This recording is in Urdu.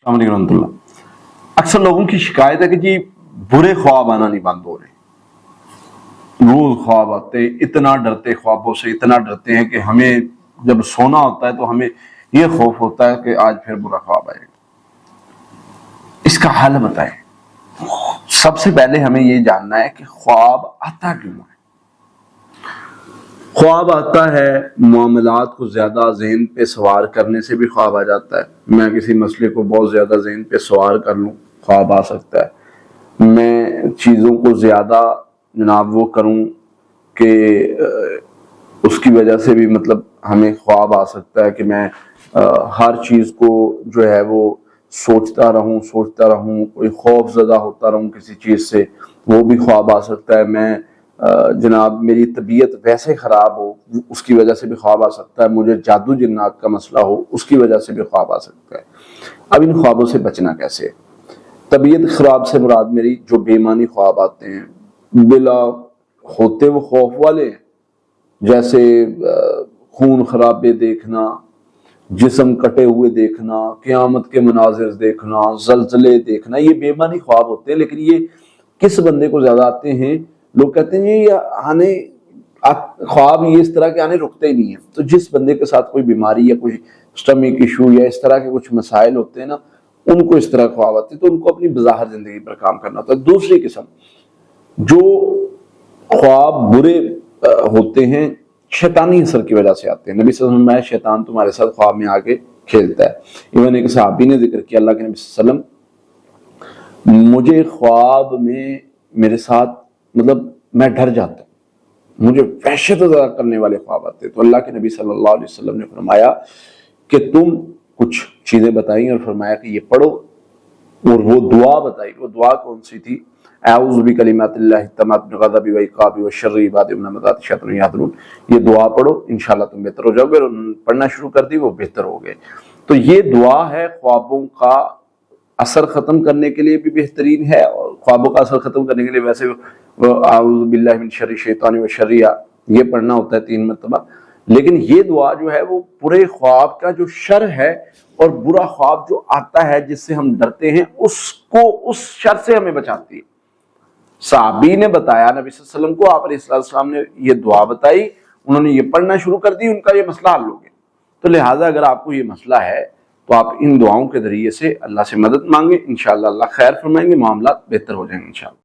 السلام علیکم ورحمۃ اللہ۔ اکثر لوگوں کی شکایت ہے کہ جی برے خواب آنا نہیں بند ہو رہے، روز خواب آتے ہیں، اتنا ڈرتے خوابوں سے، اتنا ڈرتے ہیں کہ ہمیں جب سونا ہوتا ہے تو ہمیں یہ خوف ہوتا ہے کہ آج پھر برا خواب آئے گا۔ اس کا حل بتائیں۔ سب سے پہلے ہمیں یہ جاننا ہے کہ خواب آتا کیوں ہے۔ خواب آتا ہے معاملات کو زیادہ ذہن پہ سوار کرنے سے بھی خواب آ جاتا ہے۔ میں کسی مسئلے کو بہت زیادہ ذہن پہ سوار کر لوں، خواب آ سکتا ہے۔ میں چیزوں کو زیادہ جناب وہ کروں کہ اس کی وجہ سے بھی مطلب ہمیں خواب آ سکتا ہے کہ میں ہر چیز کو جو ہے وہ سوچتا رہوں، کوئی خوف زدہ ہوتا رہوں کسی چیز سے، وہ بھی خواب آ سکتا ہے۔ میں جناب میری طبیعت ویسے خراب ہو، اس کی وجہ سے بھی خواب آ سکتا ہے۔ مجھے جادو جنات کا مسئلہ ہو، اس کی وجہ سے بھی خواب آ سکتا ہے۔ اب ان خوابوں سے بچنا کیسے؟ طبیعت خراب سے مراد میری جو بے معنی خواب آتے ہیں، بلا ہوتے وہ خوف والے ہیں، جیسے خون خرابے دیکھنا، جسم کٹے ہوئے دیکھنا، قیامت کے مناظر دیکھنا، زلزلے دیکھنا، یہ بے معنی خواب ہوتے ہیں۔ لیکن یہ کس بندے کو زیادہ آتے ہیں؟ لوگ کہتے ہیں یہ آنے خواب یہ اس طرح کے آنے رکتے ہی نہیں ہیں۔ تو جس بندے کے ساتھ کوئی بیماری یا کوئی سٹمک ایشو یا اس طرح کے کچھ مسائل ہوتے ہیں نا، ان کو اس طرح خواب آتے ہیں، تو ان کو اپنی بظاہر زندگی پر کام کرنا ہوتا ہے۔ دوسری قسم جو خواب برے ہوتے ہیں، شیطانی اثر کی وجہ سے آتے ہیں۔ نبی صلی اللہ علیہ وسلم نے شیطان تمہارے ساتھ خواب میں آ کے کھیلتا ہے۔ ایون ایک صحابی نے ذکر کیا، اللہ کے نبی صلی اللہ علیہ وسلم مجھے خواب میں میرے ساتھ مطلب میں ڈر جاتا ہوں، مجھے وحشت زدہ کرنے والے خواب آتے ہیں۔ تو اللہ کے نبی صلی اللہ علیہ وسلم نے فرمایا کہ تم کچھ چیزیں بتائیں اور فرمایا کہ یہ پڑھو، اور وہ دعا بتائی۔ وہ دعا کون سی تھی؟ اعوذ بکلمات اللہ التامات من غضب وعقاب وشر عباد من همزات الشیاطین یحضرون۔ یہ دعا پڑھو، انشاءاللہ تم بہتر ہو جاؤ گے۔ اور پڑھنا شروع کر دی، وہ بہتر ہو گئے۔ تو یہ دعا ہے، خوابوں کا اثر ختم کرنے کے لیے بھی بہترین ہے، اور خوابوں کا اثر ختم کرنے کے لیے ویسے اعوذ باللہ من شر الشیطان وشر یہ پڑھنا ہوتا ہے 3 مرتبہ۔ لیکن یہ دعا جو ہے وہ برے خواب کا جو شر ہے اور برا خواب جو آتا ہے جس سے ہم ڈرتے ہیں، اس شر سے ہمیں بچاتی ہے۔ صحابی نے بتایا نبی صلی اللہ علیہ وسلم کو، آپ علیہ السلام نے یہ دعا بتائی، انہوں نے یہ پڑھنا شروع کر دی، ان کا یہ مسئلہ حل ہو گیا۔ تو لہٰذا اگر آپ کو یہ مسئلہ ہے تو آپ ان دعاؤں کے ذریعے سے اللہ سے مدد مانگیں، انشاءاللہ اللہ خیر فرمائیں گے، معاملات بہتر ہو جائیں گے انشاءاللہ۔